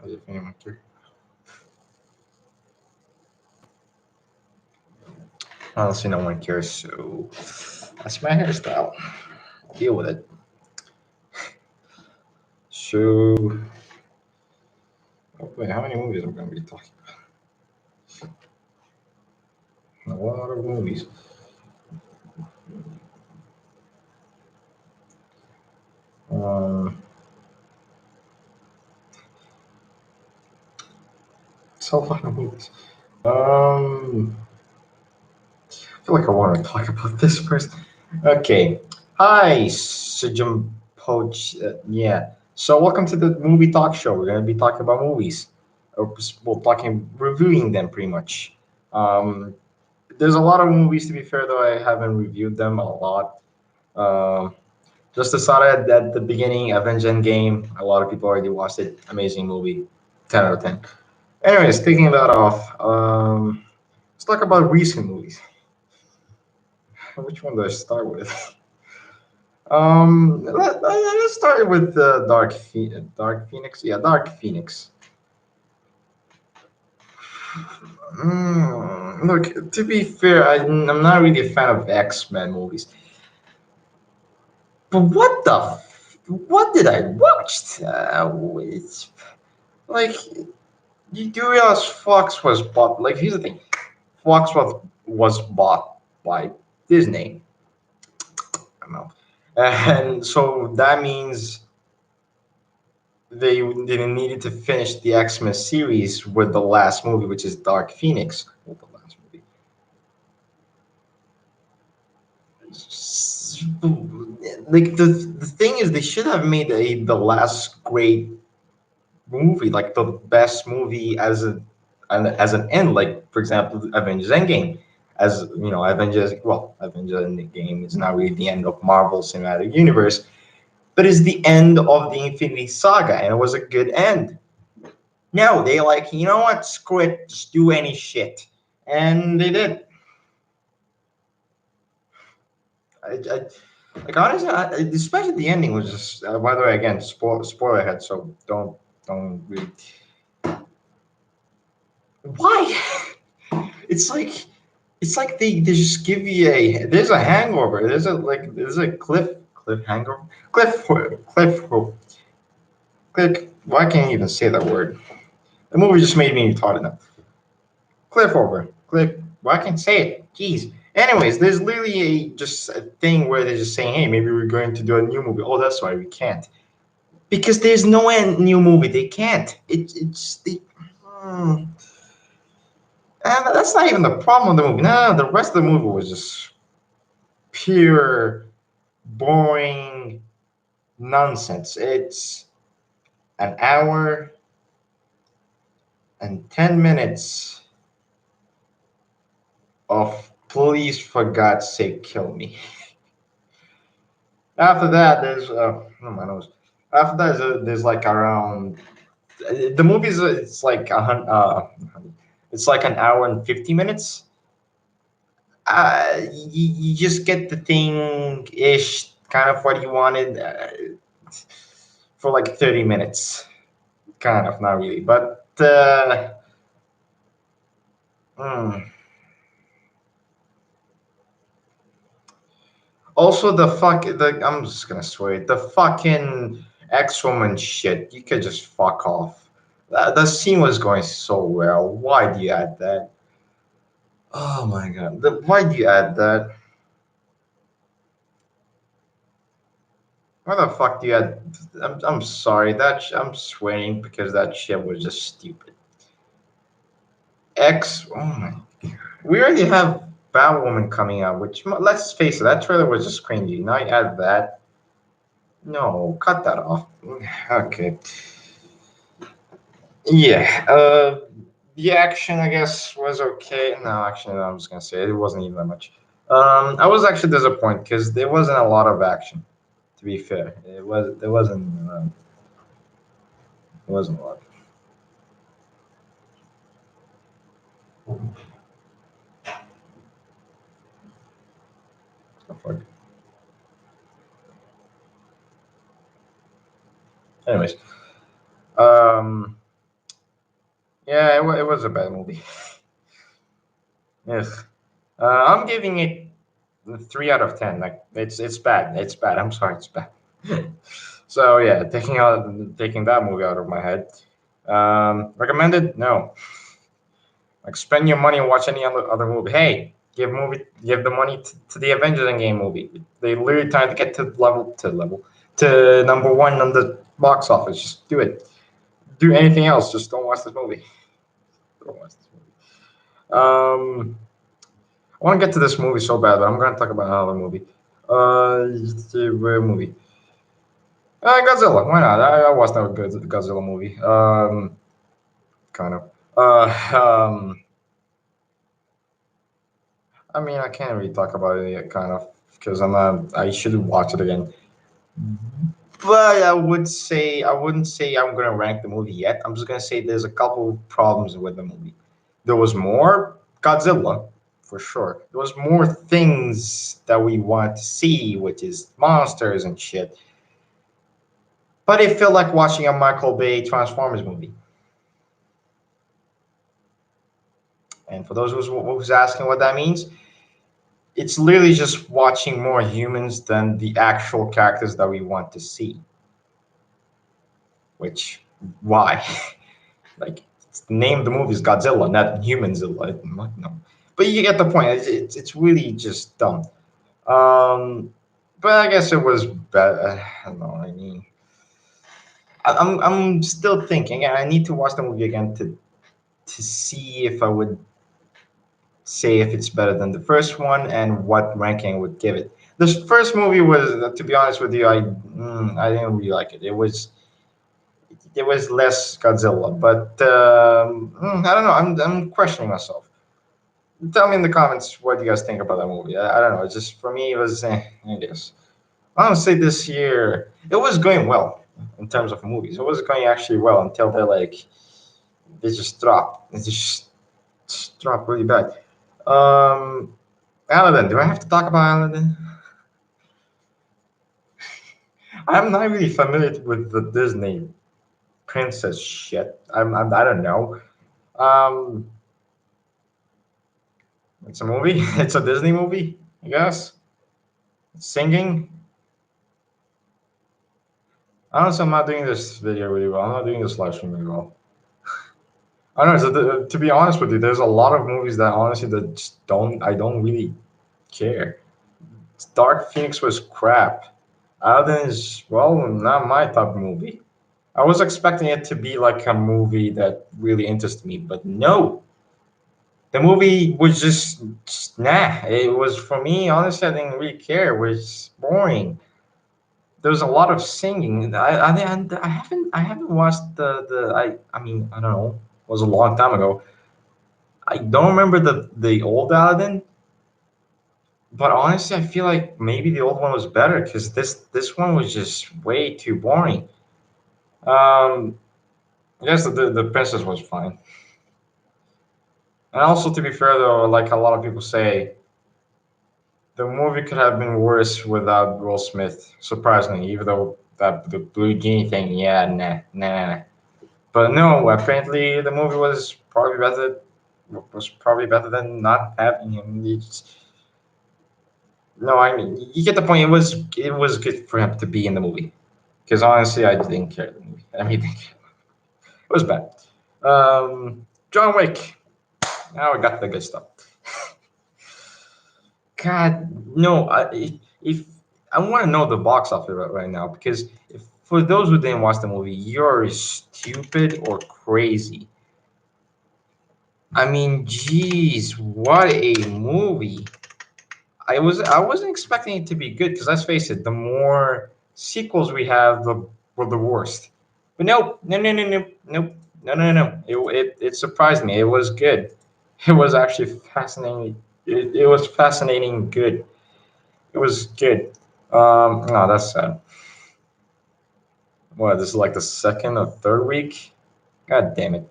As if anyone cares. Honestly, no one cares, so that's my hairstyle. Deal with it. So, oh, wait, how many movies am I going to be talking about? A lot of movies. Um, so a lot of movies. I feel like I want to talk about this first. Okay. Hi, Sujum Poach. Yeah. So, welcome to the movie talk show. We're going to be talking about movies. We're talking, reviewing them pretty much. Um, there's a lot of movies, to be fair, though I haven't reviewed them a lot. Um, just decided at the beginning, Avengers Endgame. A lot of people already watched it. Amazing movie. 10 out of 10. Anyways, taking that off, let's talk about recent movies. Which one do I start with? Let's start with Dark Phoenix. Yeah, Dark Phoenix. Look, to be fair, I'm not really a fan of X-Men movies. But what did I watch? It's like you do realize Fox was bought. Like here's the thing, Fox was bought by Disney. I know, and so that means they needed to finish the X-Men series with the last movie, which is Dark Phoenix. Well, the last movie. Like the thing is, they should have made the last great movie, like the best movie as an end. Like for example, Avengers Endgame. As you know, Avengers Endgame is not really the end of Marvel Cinematic Universe, but it's the end of the Infinity Saga, and it was a good end. No, they like, you know what? Screw it. Just do any shit. And they did. I like honestly, especially the ending was just. By the way, again, spoiler ahead, so don't read. Why? It's like they just give you a there's a hangover. There's a hangover cliff cliff. Why can't you even say that word? The movie just made me retarded now. Cliff over. Cliff. Well, I can say it. Jeez. Anyways, there's literally just a thing where they're just saying, "Hey, maybe we're going to do a new movie." Oh, that's why we can't. Because there's no new movie. They can't. It's the. Hmm. And that's not even the problem with the movie. No, the rest of the movie was just pure, boring nonsense. It's an hour and 10 minutes of please, for God's sake, kill me. After that, there's oh my nose. After that, there's like around the movies. It's like it's like an hour and 50 minutes. You just get the thing ish, kind of what you wanted for like 30 minutes. Kind of, not really, but mm. Also I'm just gonna swear it. The fucking X-Woman shit. You could just fuck off. The scene was going so well. Why do you add that? Oh my god. Why do you add that? Why the fuck do you add? I'm sorry. I'm swearing because that shit was just stupid. Oh my. We already have Batwoman coming out, which let's face it, that trailer was just cringy. Now you add that. No, cut that off. Okay. Yeah. The action, I guess, was okay. No, actually, no, I'm just gonna say it wasn't even that much. I was actually disappointed because there wasn't a lot of action. To be fair, there wasn't there wasn't a lot. Oh, fuck. Anyways, um, Yeah, it was a bad movie. Yes. I'm giving it 3 out of 10. Like it's bad. It's bad. I'm sorry, it's bad. So yeah, taking that movie out of my head. Recommended? No. Like spend your money and watch any other movie. Hey, give the money to the Avengers Endgame movie. They literally trying to get to number one on the box office. Just do it. Do anything else. Just don't watch this movie. Don't watch this movie. I want to get to this movie so bad, but I'm going to talk about another movie. Where movie? Godzilla. Why not? I watched that good Godzilla movie. Kind of. I mean, I can't really talk about it yet, kind of, because I should watch it again. But I wouldn't say I'm gonna rank the movie yet. I'm just gonna say there's a couple of problems with the movie. There was more Godzilla, for sure. There was more things that we want to see, which is monsters and shit. But it felt like watching a Michael Bay Transformers movie. And for those who's asking what that means, it's literally just watching more humans than the actual characters that we want to see. Which, why? Like, name the movie is Godzilla, not Humanzilla. No. But you get the point. It's really just dumb. But I guess it was better. I don't know. I mean, I'm still thinking, and I need to watch the movie again to see if I would say if it's better than the first one and what ranking I would give it. The first movie was, to be honest with you, I didn't really like it. It was less Godzilla, but I don't know. I'm questioning myself. Tell me in the comments what you guys think about that movie. I don't know. It's just for me, it was I guess. I don't say this year. It was going well in terms of movies. It was going actually well until they just dropped. They just dropped really bad. Um, Aladdin. Do I have to talk about Aladdin? I'm not really familiar with the Disney princess shit. I don't know. Um, it's a movie. It's a Disney movie, I guess. Singing. Honestly, I'm not doing this video really well. I'm not doing this live stream really well. I don't know. To be honest with you, there's a lot of movies that honestly that just I don't really care. Dark Phoenix was crap. Aladdin is well not my type of movie. I was expecting it to be like a movie that really interested me, but no. The movie was just nah. It was for me. Honestly, I didn't really care. It was boring. There's a lot of singing. I haven't watched I mean I don't know. It was a long time ago. I don't remember the old Aladdin, but honestly, I feel like maybe the old one was better because this one was just way too boring. Um, I guess the princess was fine, and also to be fair though, like a lot of people say, the movie could have been worse without Will Smith. Surprisingly, even though that the Blue Genie thing, yeah, nah. But no, apparently the movie was probably better than not having him. No, I mean you get the point. It was good for him to be in the movie because honestly, I didn't care the movie. I mean, it was bad. John Wick. Now we got the good stuff. God, no. If I want to know the box office right now because if, for those who didn't watch the movie, you're stupid or crazy. I mean, geez, what a movie! I wasn't expecting it to be good because let's face it, the more sequels we have, the worst. But nope, nope, no. It surprised me. It was good. It was actually fascinating. It was fascinating. Good. It was good. No, that's sad. What? This is like the second or third week. God damn it.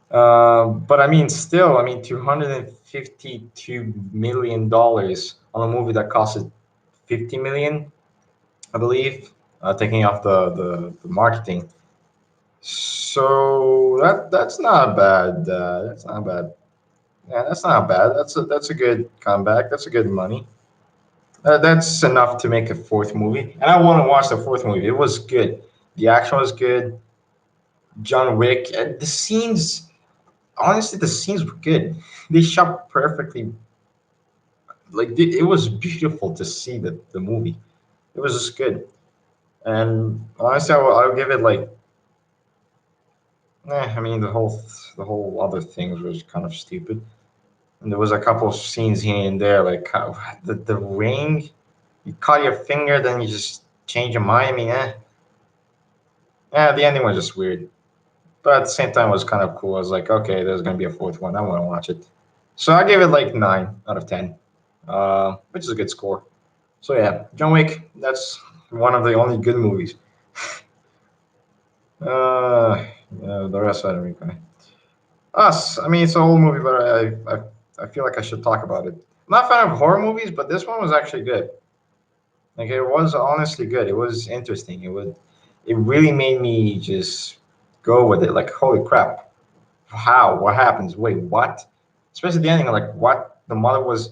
But I mean, still, I mean, $252 million on a movie that costed 50 million, I believe, taking off the marketing. So that's not bad. That's not bad. Yeah, that's not bad. That's a good comeback. That's a good money. That's enough to make a fourth movie. And I want to watch the fourth movie. It was good. The action was good. John Wick. And the scenes, honestly, the scenes were good. They shot perfectly. Like it was beautiful to see the movie. It was just good. And honestly, I'll give it like. I mean, the whole other things was kind of stupid. And there was a couple of scenes here and there, like the ring. You cut your finger, then you just change your mind. I mean, the ending was just weird. But at the same time, it was kind of cool. I was like, okay, there's gonna be a fourth one. I want to watch it. So I gave it like 9 out of 10, which is a good score. So yeah, John Wick. That's one of the only good movies. Uh, the rest I don't really. Us. I mean, it's a whole movie, but I feel like I should talk about it. I'm not a fan of horror movies, but this one was actually good. Like it was honestly good. It was interesting. It really made me just go with it. Like holy crap, how? What happens? Wait, what? Especially the ending. Like what? The mother was.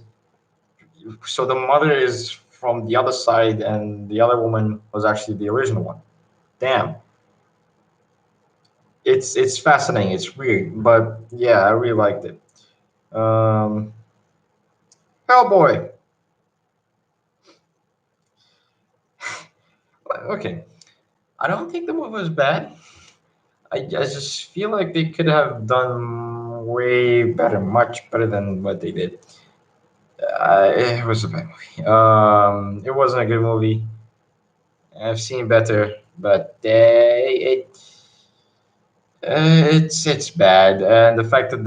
So the mother is from the other side, and the other woman was actually the original one. Damn. It's fascinating. It's weird, but yeah, I really liked it. Um, Hellboy. Okay, I don't think the movie was bad. I just feel like they could have done way better, much better than what they did. It was a bad movie. It wasn't a good movie. I've seen better, but it's bad. And the fact that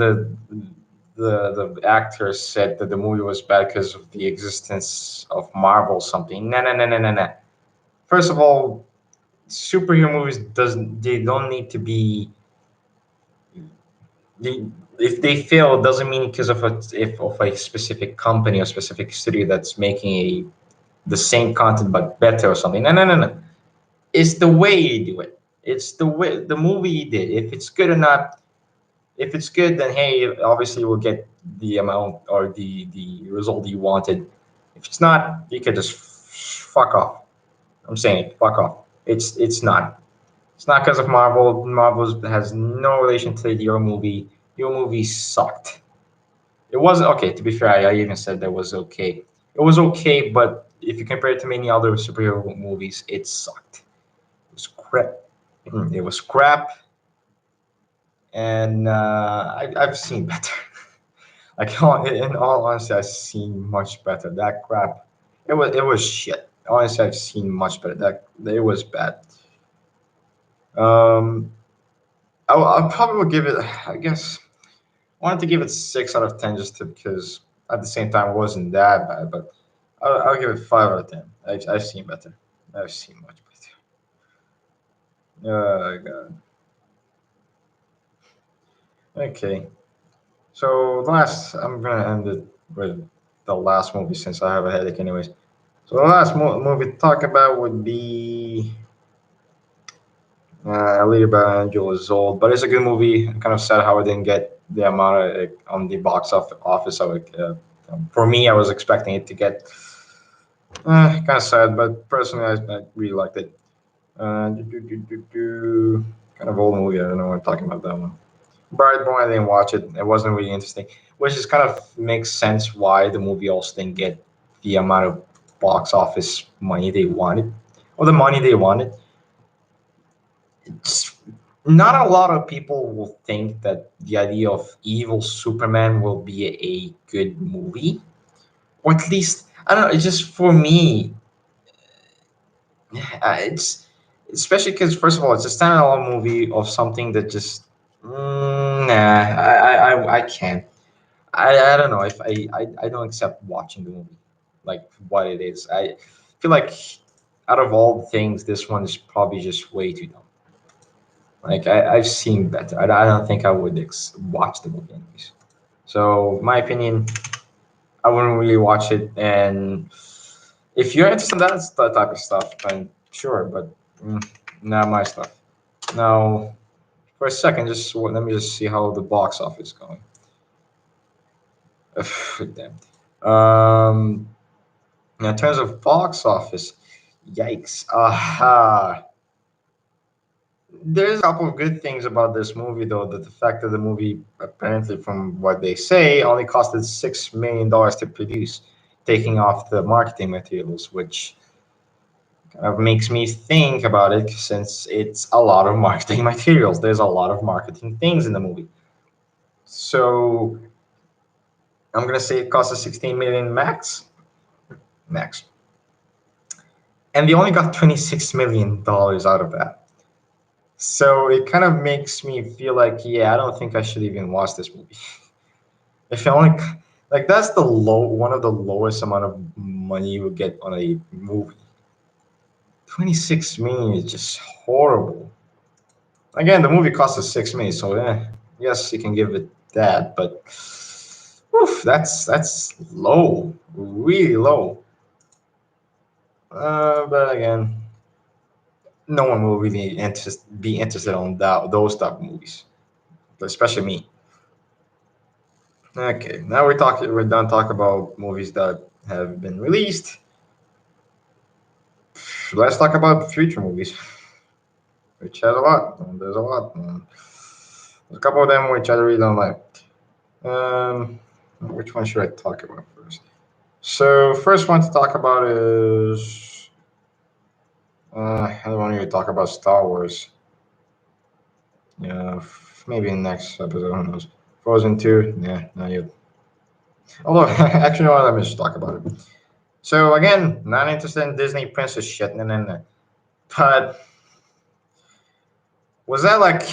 the actors said that the movie was bad because of the existence of Marvel something. No, no, no, no, no, no. First of all, superhero movies doesn't they don't need to be they, if they fail, it doesn't mean because of a specific company or specific studio that's making the same content but better or something. No, no, no, no. It's the way you do it. It's the way the movie you did. If it's good or not, if it's good, then hey, obviously we'll get the amount or the result you wanted. If it's not, you can just fuck off. I'm saying it, fuck off. It's not. It's not because of Marvel. Marvel has no relation to your movie. Your movie sucked. It wasn't okay. To be fair, I even said that was okay. It was okay, but if you compare it to many other superhero movies, it sucked. It was crap. It was crap, and I've seen better. Like in all honesty, I've seen much better. That crap, it was shit. Honestly, I've seen much better. That it was bad. Um, I'll probably will give it. I guess I wanted to give it 6 out of 10 just to, because at the same time it wasn't that bad, but I'll give it 5 out of 10. I've seen better. I've seen much better. God. Okay. So last, I'm gonna end it with the last movie since I have a headache, anyways. So the last movie to talk about would be Leader by Angel is old, but it's a good movie. I'm kind of sad how it didn't get the amount of, on the box office of it. For me, I was expecting it to get kind of sad, but personally, I really liked it. Kind of old movie. I don't know what I'm talking about that one. Brightborn, I didn't watch it. It wasn't really interesting, which is kind of makes sense why the movie also didn't get the amount of box office money they wanted, or the money they wanted. It's, not a lot of people will think that the idea of evil Superman will be a good movie, or at least I don't know. It's just for me, it's especially because first of all, it's a standalone movie of something that just nah, I can't. I don't know if I don't accept watching the movie like what it is. I feel like out of all the things, this one is probably just way too dumb. Like I've seen better. I don't think I would watch the movie anyways. So my opinion, I wouldn't really watch it. And if you're interested in that type of stuff, then sure. But not my stuff. No. for a second. Just let me just see how the box office is going. Damn. Um, in terms of box office, yikes. There's a couple of good things about this movie, though. That the fact that the movie, apparently, from what they say, only costed $6 million to produce, taking off the marketing materials, which kind of makes me think about it since it's a lot of marketing materials. There's a lot of marketing things in the movie. So I'm gonna say it cost us 16 million max, and they only got $26 million out of that. So it kind of makes me feel like, yeah, I don't think I should even watch this movie. If I only like that's the one of the lowest amount of money you would get on a movie. 26 million is just horrible. Again, the movie cost us 6 million, so yes, you can give it that, but oof, that's low, really low. But again, no one will really be interested on those type of movies, especially me. Okay, now we're done talking about movies that have been released. Let's talk about future movies, which has a lot. There's a lot. There's a couple of them which I really don't like. Which one should I talk about first? So first one to talk about is I don't want to talk about Star Wars. Yeah, maybe in the next episode. Who knows? Frozen 2. Yeah, not yet. Although actually, no, let me just talk about it. So again, not interested in Disney princess shit. No, no, no. But was that like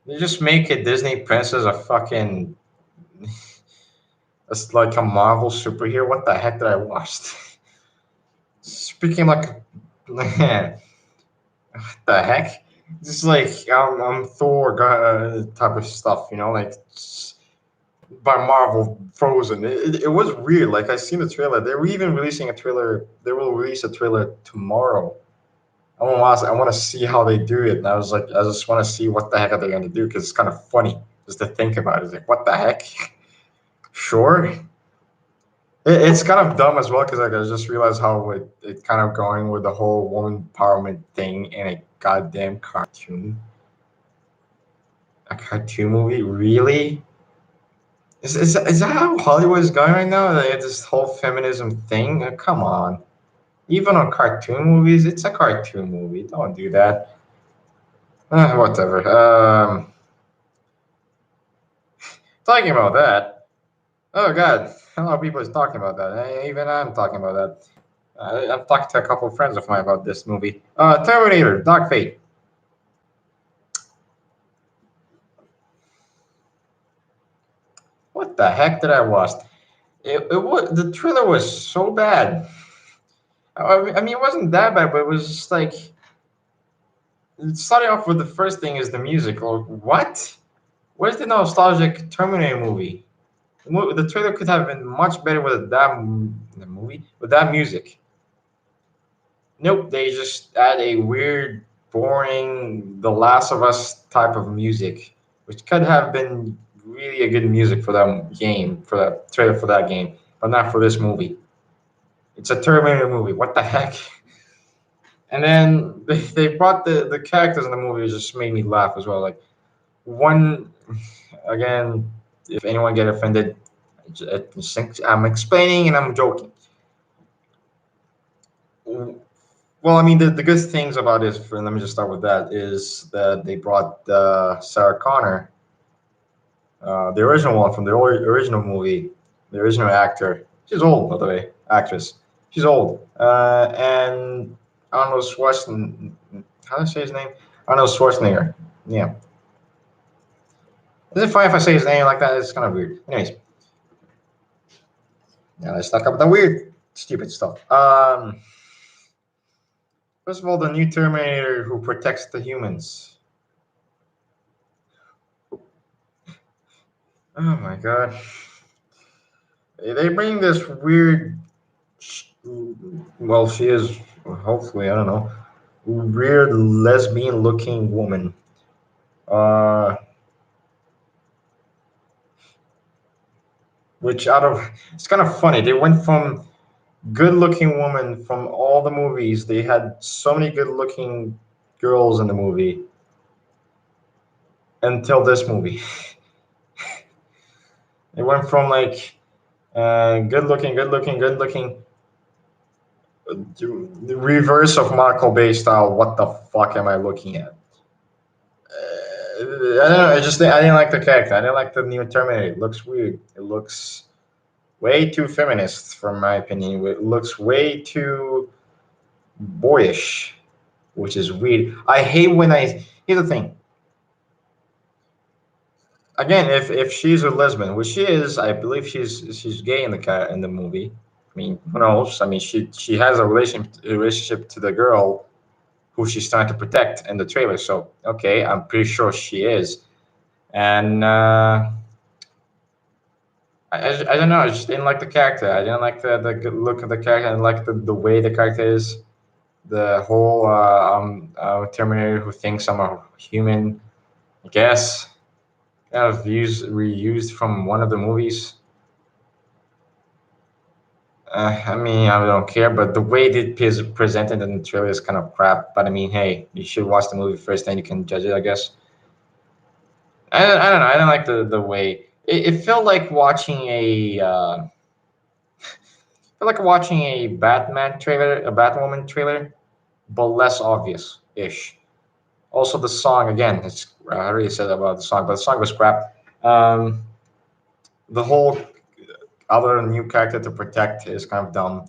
they just make a Disney princess a fucking it's like a Marvel superhero? What the heck did I watch? Speaking like what the heck? Just like I'm Thor type of stuff, like by Marvel Frozen. It was weird. Like I seen the trailer. They were even releasing a trailer. They will release a trailer tomorrow. I want to see how they do it. And I was like, I just want to see what the heck are they going to do because it's kind of funny just to think about it. It's like, what the heck? Sure. It's kind of dumb as well because like, I just realized how it kind of going with the whole woman empowerment thing in a goddamn cartoon. A cartoon movie? Really? Is that how Hollywood is going right now? Like, this whole feminism thing? Come on. Even on cartoon movies, it's a cartoon movie. Don't do that. Whatever. Talking about that. Oh God, a lot of people is talking about that. Even I'm talking about that. I'm talking to a couple of friends of mine about this movie. Terminator, Dark Fate. What the heck did I watch? It was the trailer was so bad. I mean, it wasn't that bad, but it was just like starting off with the first thing is the music. Or what? Where's the nostalgic Terminator movie? The trailer could have been much better with the movie with that music. Nope, they just add a weird, boring, The Last of Us type of music, which could have been really a good music for that game, for that trailer for that game, but not for this movie. It's a Terminator movie. What the heck? And then they brought the characters in the movie just made me laugh as well. Like one again, if anyone get offended, I'm explaining and I'm joking. Well, I mean, the good things about this, let me just start with that, is that they brought Sarah Connor, the original one from the original movie, the original actor. She's old, by the way, actress. She's old. And Arnold Schwarzenegger, how do I say his name? Arnold Schwarzenegger. Yeah. Is it fine if I say his name like that? It's kind of weird. Anyways, yeah, let's talk about the weird, stupid stuff. First of all, the new Terminator who protects the humans. Oh my god. They bring this weird, well, she is, hopefully, I don't know, weird lesbian looking woman. Uh, which out of it's kind of funny. They went from good-looking woman from all the movies. They had so many good-looking girls in the movie until this movie. They went from like good-looking, good-looking, good-looking, the reverse of Michael Bay style. What the fuck am I looking at? I don't know. I didn't like the character. I didn't like the new Terminator. It looks weird. It looks way too feminist, from my opinion. It looks way too boyish, which is weird. I hate when I. Here's the thing. Again, if she's a lesbian, which she is, I believe she's gay in the movie. I mean, who knows? I mean, she has a relationship to the girl who she's trying to protect in the trailer. So okay, I'm pretty sure she is. And I don't know. I just didn't like the character. I didn't like the good look of the character. I didn't like the way the character is. The whole Terminator who thinks I'm a human. I guess kind of reused from one of the movies. I mean, I don't care, but the way it is presented in the trailer is kind of crap. But I mean, hey, you should watch the movie first, then you can judge it, I guess. I don't know. I don't like the way it felt like watching a Batman trailer, a Batwoman trailer, but less obvious ish. Also, the song again. I already said about the song, but the song was crap. The whole other new character to protect is kind of dumb,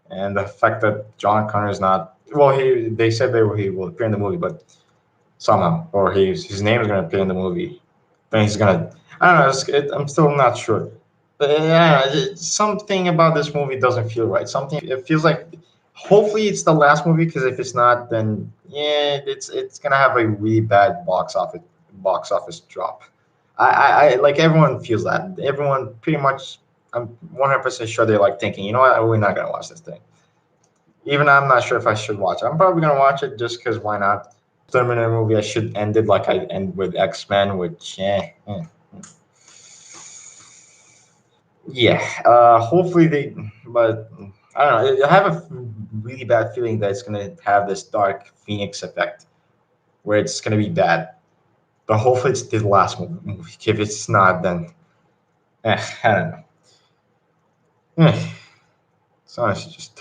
and the fact that John Connor is not. Well, they said he will appear in the movie, but somehow, or his name is going to appear in the movie. Then he's gonna. I don't know. I'm still not sure. But yeah, something about this movie doesn't feel right. Something it feels like. Hopefully, it's the last movie because if it's not, then yeah, it's gonna have a really bad box office drop. I like everyone feels that. Everyone pretty much. I'm 100% sure they're like thinking, you know what, we're not gonna watch this thing. Even I'm not sure if I should watch it. I'm probably gonna watch it just because why not? Terminator movie I should end it like I end with X-Men, which yeah. Hopefully they, but I don't know. I have a really bad feeling that it's gonna have this Dark Phoenix effect where it's gonna be bad. But hopefully it's the last movie. If it's not, then I don't know. It's honestly just.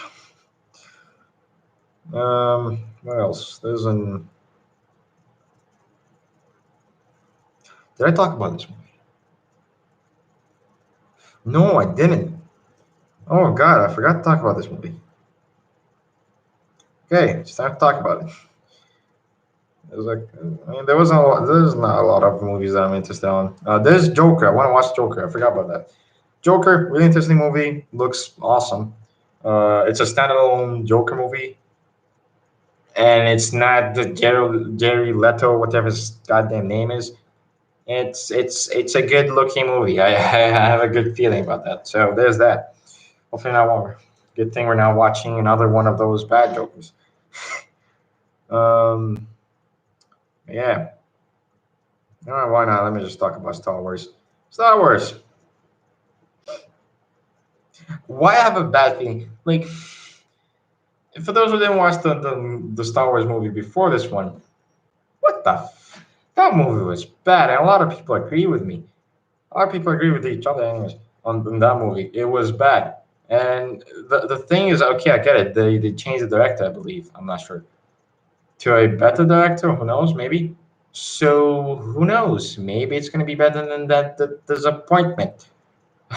What else? Did I talk about this movie? No, I didn't. Oh God, I forgot to talk about this movie. Okay, it's time to talk about it. There's like, I mean, there's not a lot of movies that I'm interested on. There's Joker. I want to watch Joker. I forgot about that. Joker, really interesting movie. Looks awesome. It's a standalone Joker movie, and it's not the Jerry Leto, whatever his goddamn name is. It's a good looking movie. I have a good feeling about that. So there's that. Hopefully not more. Good thing we're now watching another one of those bad Jokers. Um, yeah. Why not? Let me just talk about Star Wars. Star Wars. Why I have a bad feeling? Like, for those who didn't watch the Star Wars movie before this one, what the? That movie was bad, and a lot of people agree with me. A lot of people agree with each other, anyways, on that movie. It was bad. And the thing is, okay, I get it. They changed the director, I believe. I'm not sure. To a better director, who knows? Maybe. So who knows? Maybe it's going to be better than that disappointment.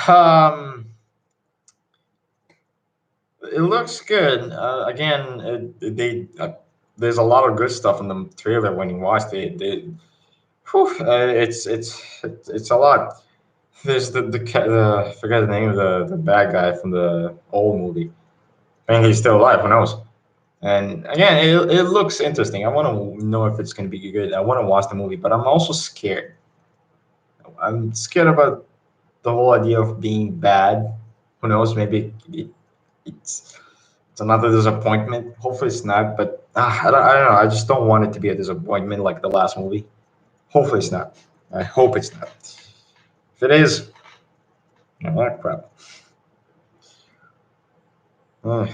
Um, it looks good. Again, there's a lot of good stuff in the trailer when you watch it. Whew, it's a lot. There's the I forget the name of the bad guy from the old movie. I mean, he's still alive. Who knows? And again, it looks interesting. I want to know if it's going to be good. I want to watch the movie, but I'm also scared. I'm scared about the whole idea of being bad. Who knows? Maybe it's it's another disappointment. Hopefully, it's not. But I don't know. I just don't want it to be a disappointment like the last movie. Hopefully it's not. I hope it's not. If it is, oh crap. Uh,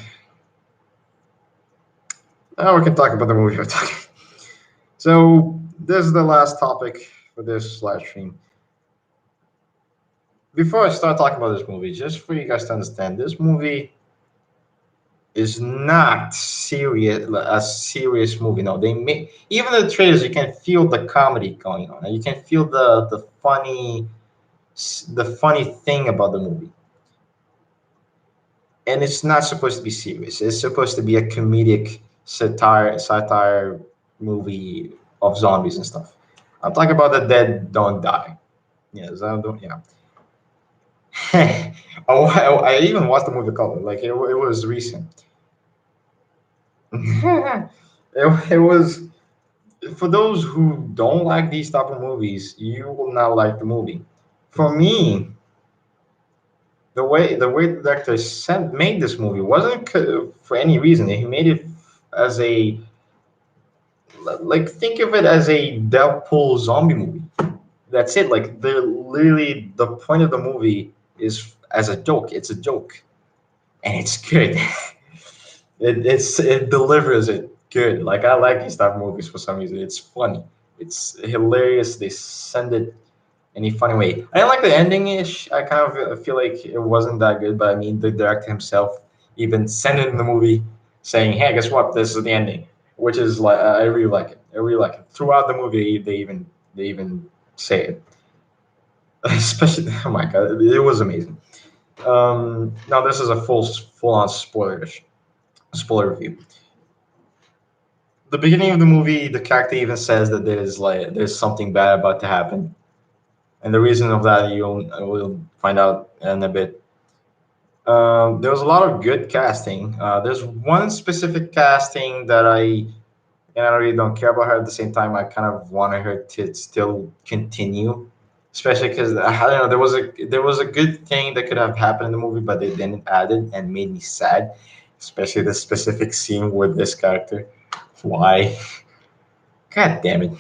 now we can talk about the movie we're talking. So this is the last topic for this live stream. Before I start talking about this movie, just for you guys to understand, this movie is not serious a serious movie. No, they make even the trailers. You can feel the comedy going on, and you can feel the funny thing about the movie. And it's not supposed to be serious. It's supposed to be a comedic satire movie of zombies and stuff. I'm talking about the Dead Don't Die. Yes, I don't. Yeah. Oh, I even watched the movie Color. Like it was recent. It was for those who don't like these type of movies. You will not like the movie. For me, the way the director made this movie wasn't for any reason. He made it as a like think of it as a Deadpool zombie movie. That's it. Like the literally the point of the movie is as a joke. It's a joke, and it's good. It delivers it good. Like I like these type of movies for some reason. It's funny. It's hilarious. They send it any funny way. I didn't like the ending ish. I kind of feel like it wasn't that good. But I mean, the director himself even sent it in the movie saying, "Hey, guess what? This is the ending," which is like I really like it. I really like it. Throughout the movie, they even say it. Especially, oh my god, it was amazing. Now this is a full on spoiler review. The beginning of the movie, the character even says that there's something bad about to happen, and the reason of that will find out in a bit. There was a lot of good casting. There's one specific casting that and I really don't care about her. At the same time, I kind of wanted her to still continue, especially because I don't know there was a good thing that could have happened in the movie, but they didn't add it and made me sad, especially the specific scene with this character. Why? God damn it.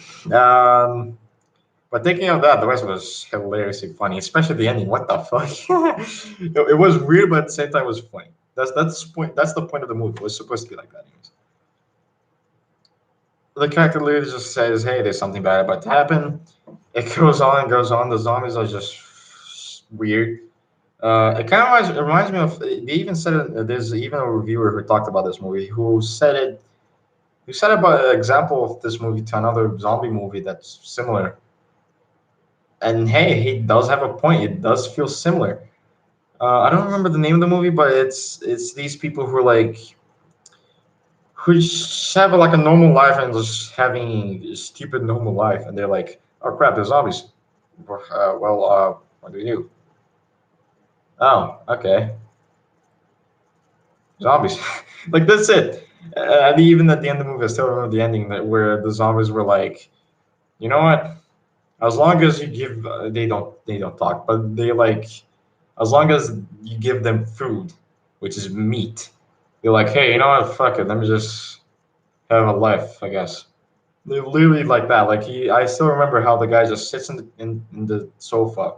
But thinking of that, the rest was hilariously funny, especially the ending. What the fuck? It was weird, but at the same time, it was funny. That's the point. That's the point of the movie. It was supposed to be like that. Anyways. The character literally just says, "Hey, there's something bad about to happen." It goes on and goes on. The zombies are just weird. It kind of reminds me of. They even said it. There's even a reviewer who talked about this movie who said it. Who said about an example of this movie to another zombie movie that's similar. And hey, he does have a point. It does feel similar. I don't remember the name of the movie, but it's these people who are like who just have like a normal life and just having a stupid normal life, and they're like, "Oh crap, there's zombies." What do we do? Oh, okay, zombies. Like that's it. And even at the end of the movie, I still remember the ending where the zombies were like, "You know what? As long as you give, they don't talk, but they like, as long as you give them food, which is meat, they're like, hey, you know what? Fuck it, let me just have a life, I guess." They're literally like that. Like I still remember how the guy just sits in the sofa.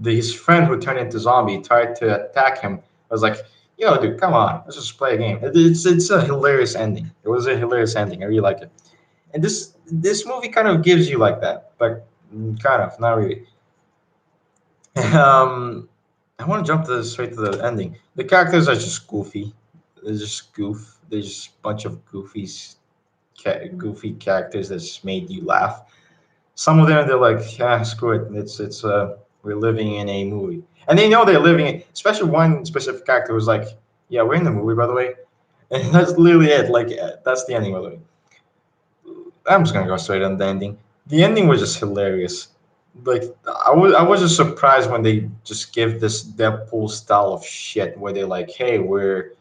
His friend who turned into zombie tried to attack him. I was like, yo, dude, come on, let's just play a game. It's a hilarious ending. It was a hilarious ending. I really like it. And this movie kind of gives you like that, but kind of not really. Um, I want to jump straight to the ending. The characters are just goofy. They're just goof. They're just a bunch of goofy characters that just made you laugh. Some of them they're like, yeah, screw it. It's we're living in a movie, and they know they're living in. Especially one specific character who's like, yeah, we're in the movie, by the way, and that's literally it. Like that's the ending, by the way. I'm just gonna go straight on the ending. The ending was just hilarious. Like I was just surprised when they just give this Deadpool style of shit where they're like, hey, we're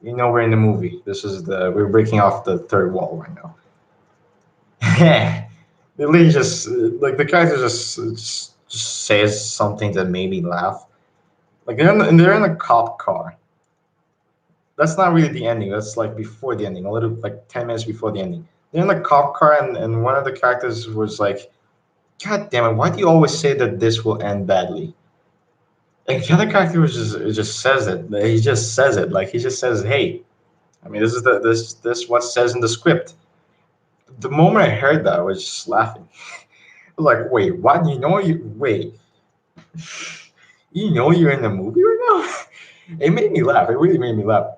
in the movie. We're breaking off the third wall right now. They literally just like the character just says something that made me laugh. Like they're in a cop car. That's not really the ending. That's like before the ending, a little like 10 minutes before the ending. They're in a cop car, and one of the characters was like, God damn it! Why do you always say that this will end badly? Like the other character was just says it. He just says it. Like he just says, "Hey." I mean, this what says in the script. The moment I heard that, I was just laughing. I was like, wait, what? You know you wait. You know you're in the movie right now? It made me laugh. It really made me laugh.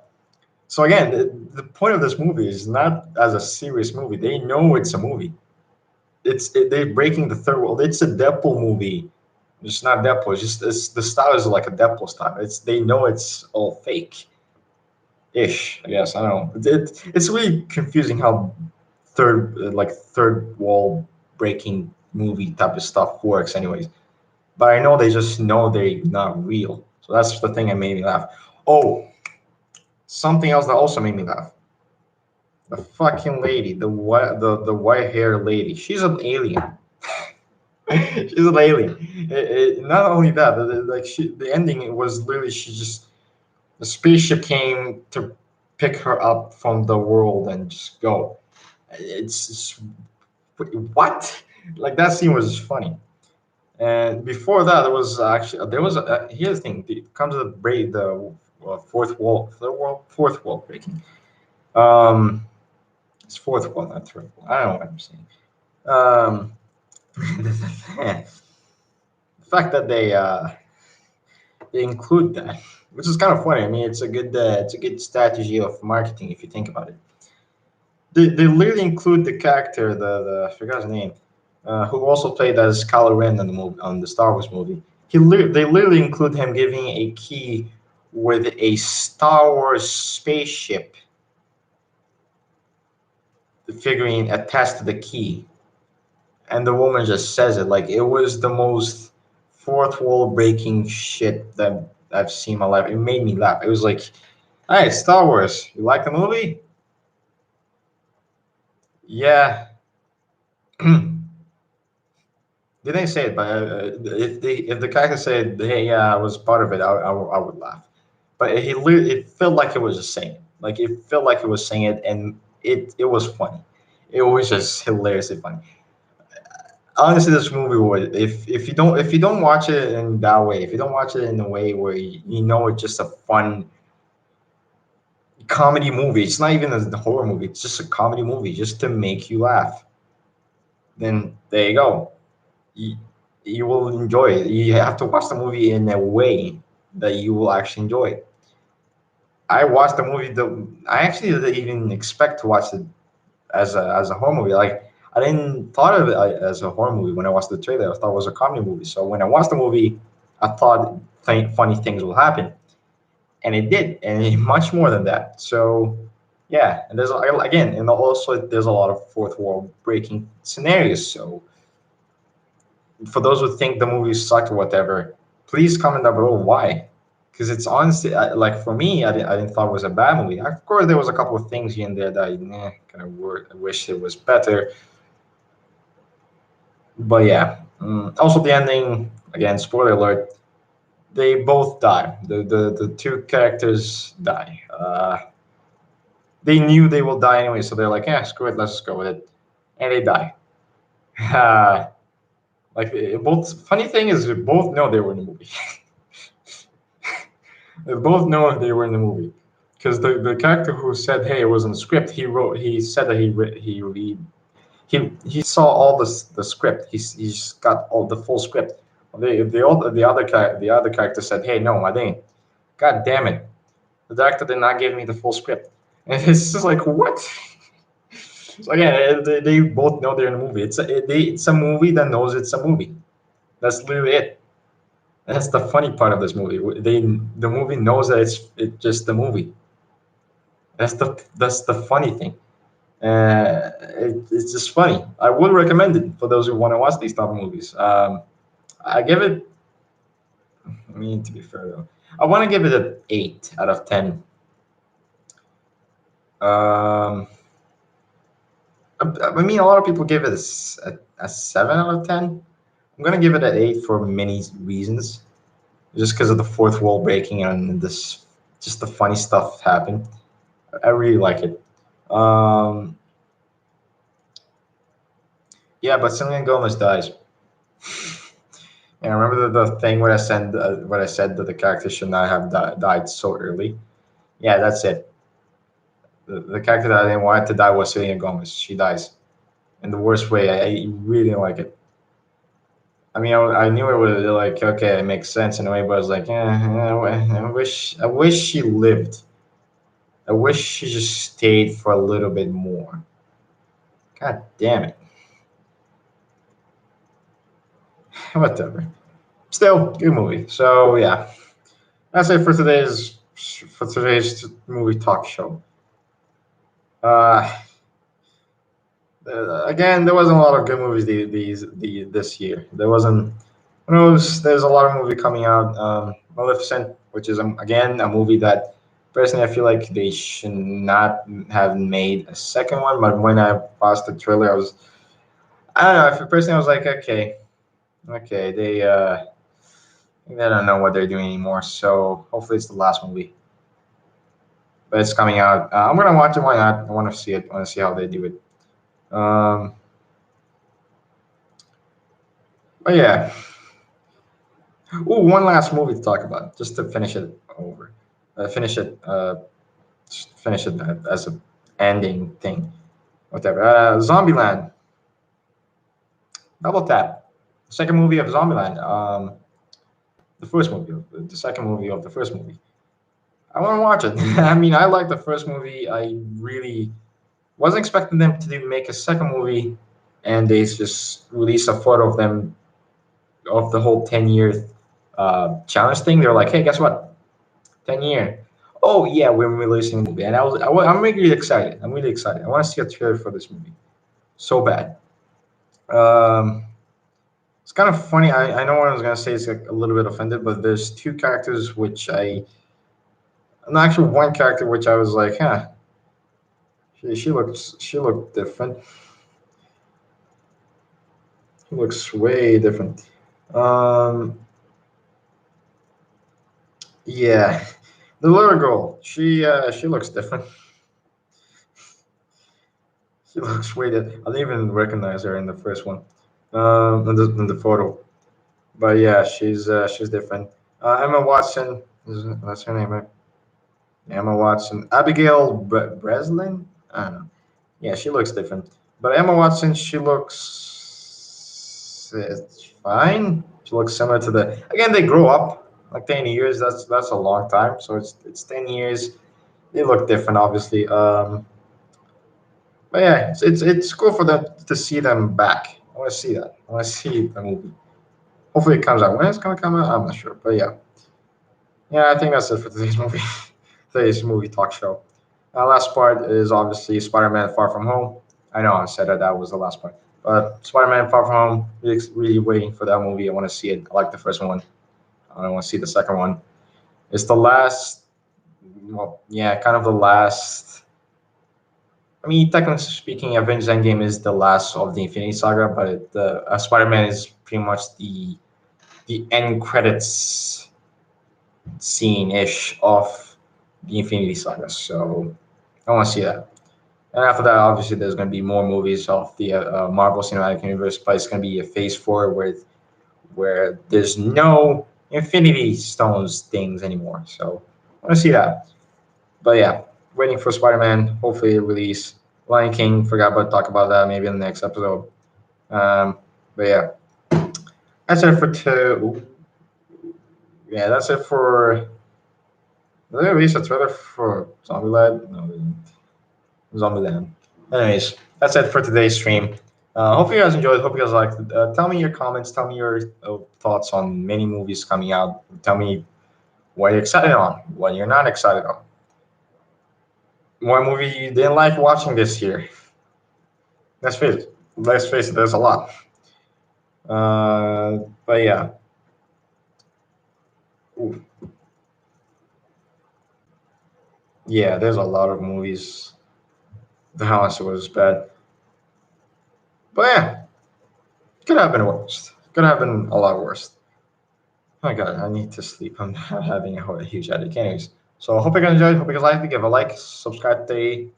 So again, the point of this movie is not as a serious movie. They know it's a movie. They're breaking the third wall. It's a Deadpool movie. It's not Deadpool. The style is like a Deadpool style. They know it's all fake ish. I guess I don't know. It's really confusing how third wall breaking movie type of stuff works. Anyways, but I know they just know they're not real. So that's the thing that made me laugh. Oh, something else that also made me laugh. The fucking lady, the white hair lady. She's an alien. She's an alien. Not only that, the ending was literally she just the spaceship came to pick her up from the world and just go. It's what? Like that scene was funny. And before that, there was here's the thing. It comes to the fourth wall breaking. Um, it's fourth wall, not third wall. I don't know what I'm saying. Um, the fact that they include that, which is kind of funny. I mean, it's a good strategy of marketing if you think about it. They literally include the character, I forgot his name, who also played as Kylo Ren in the movie on the Star Wars movie. They literally include him giving a key with a Star Wars spaceship figurine attached to the key, and the woman just says it like it was the most fourth wall breaking shit that I've seen in my life. It made me laugh. It was like, "Hey, Star Wars, you like the movie? Yeah." They didn't say it, but if the character said, "Hey, yeah, I was part of it," I would laugh. But it felt like it was just saying it. Like it felt like it was saying it, and it was funny. It was just hilariously funny. Honestly, this movie would if you don't watch it in that way, if you don't watch it in a way where you know it's just a fun comedy movie, it's not even a horror movie. It's just a comedy movie, just to make you laugh. Then there you go. you, you will enjoy it. You have to watch the movie in a way that you will actually enjoy it. I watched the movie. I actually didn't even expect to watch it as a horror movie. Like I didn't thought of it as a horror movie when I watched the trailer. I thought it was a comedy movie. So when I watched the movie, I thought funny things will happen, and it did, and much more than that. So yeah, and again, and also there's a lot of fourth wall breaking scenarios. So for those who think the movie sucked or whatever, please comment down below why. Because it's honestly like for me, I didn't thought it was a bad movie. Of course, there was a couple of things here and there that kind of I wish it was better. But yeah, also the ending again. Spoiler alert: they both die. The two characters die. They knew they will die anyway, so they're like, yeah, screw it, let's just go with it, and they die. Like both. Funny thing is, we both know they were in the movie. They both know they were in the movie because the character who said, "Hey, it was in the script," he said that he saw all the script. He's got all the full script. The other character said, "Hey, no, I didn't." God damn it! The director did not give me the full script, and it's just like what? So again, they both know they're in a movie. It's a movie that knows it's a movie. That's literally it. That's the funny part of this movie. The movie knows that it's just the movie. That's the funny thing. It's just funny. I would recommend it for those who want to watch these type of movies. I give it. I mean, to be fair though, I want to give it an 8 out of 10. Um, I mean, a lot of people give it a 7 out of 10. I'm gonna give it an 8 for many reasons. Just because of the fourth wall breaking and this, just the funny stuff happened. I really like it. Um, yeah, but Selena Gomez dies. And remember the thing where what I said that the character should not have died so early. Yeah, that's it. The character that I didn't want to die was Selena Gomez. She dies in the worst way. I really didn't like it. I mean, I knew it was like okay, it makes sense in a way, but I was like, I wish she lived. I wish she just stayed for a little bit more. God damn it. Whatever. Still, good movie. So yeah, that's it for today's movie talk show. Uh, again, there wasn't a lot of good movies this year. There wasn't. Who knows? There's a lot of movie coming out. Maleficent, which is again a movie that personally I feel like they should not have made a second one. But when I watched the trailer, I don't know. Personally, I was like, okay, okay, they don't know what they're doing anymore. So hopefully it's the last movie. But it's coming out. I'm gonna watch it. Why not? I want to see it. I want to see how they do it. Um, but yeah. Ooh, one last movie to talk about, just to finish it over. Finish it. Just finish it as a ending thing. Whatever. Zombieland. Double tap. The second movie of Zombieland. The first movie. The second movie of the first movie. I want to watch it. I mean, I like the first movie. I really wasn't expecting them to make a second movie, and they just released a photo of them of the whole 10-year challenge thing. They're like, hey, guess what? 10-year. Oh yeah, we're releasing a movie, and I'm really excited. I'm really excited. I want to see a trailer for this movie so bad. Um, it's kind of funny. I know what I was gonna say is like a little bit offended, but there's two characters not actually one character which I was like, huh, she looked different. She looks way different. Um, yeah, the little girl. She looks different. She looks way different. I didn't even recognize her in the first one. In the photo. But yeah, she's different. Emma Watson, that's her name, right? Emma Watson, Abigail Breslin. I don't know. Yeah, she looks different. But Emma Watson, she looks fine. She looks similar to the. Again, they grow up like 10 years. That's a long time. So it's 10 years. They look different, obviously. But yeah, it's cool for them to see them back. I want to see that. I want to see the movie. Hopefully, it comes out. When it's gonna come out, I'm not sure. But yeah. Yeah, I think that's it for today's movie. Today's movie talk show. Last part is obviously Spider-Man: Far From Home. I know I said that was the last part, but Spider-Man: Far From Home. Really, really waiting for that movie. I want to see it. I like the first one. I want to see the second one. It's the last. Well, yeah, kind of the last. I mean, technically speaking, Avengers Endgame is the last of the Infinity Saga, but Spider-Man is pretty much the end credits scene ish of the Infinity Saga. So I want to see that. And after that, obviously, there's going to be more movies of the Marvel Cinematic Universe, but it's going to be a Phase Four where there's no Infinity Stones things anymore. So I want to see that. But yeah, waiting for Spider-Man. Hopefully, release. Lion King. Forgot about talk about that maybe in the next episode. But yeah, that's it for two. Yeah, that's it for. Did they release a trailer for Zombieland? No, they didn't. Zombieland. Anyways, that's it for today's stream. Hope you guys enjoyed. Hope you guys liked it. Tell me your comments. Tell me your thoughts on many movies coming out. Tell me what you're excited on, what you're not excited on. What movie you didn't like watching this year. Let's face it. Let's face it. There's a lot. But yeah. Ooh. Yeah, there's a lot of movies. The House was bad. But yeah, could have been worse. Could have been a lot worse. Oh my god, I need to sleep. I'm having a huge headache. Anyways, so I hope you guys enjoyed. Hope you guys liked it. Give a like, subscribe to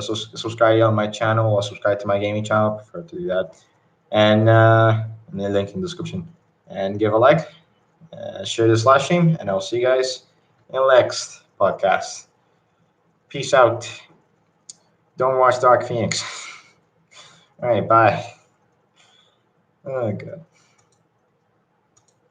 subscribe on my channel or subscribe to my gaming channel. I prefer to do that. And in the link in the description. And give a like, share this live stream, and I'll see you guys in the next podcast. Peace out. Don't watch Dark Phoenix. All right, bye. Oh, God.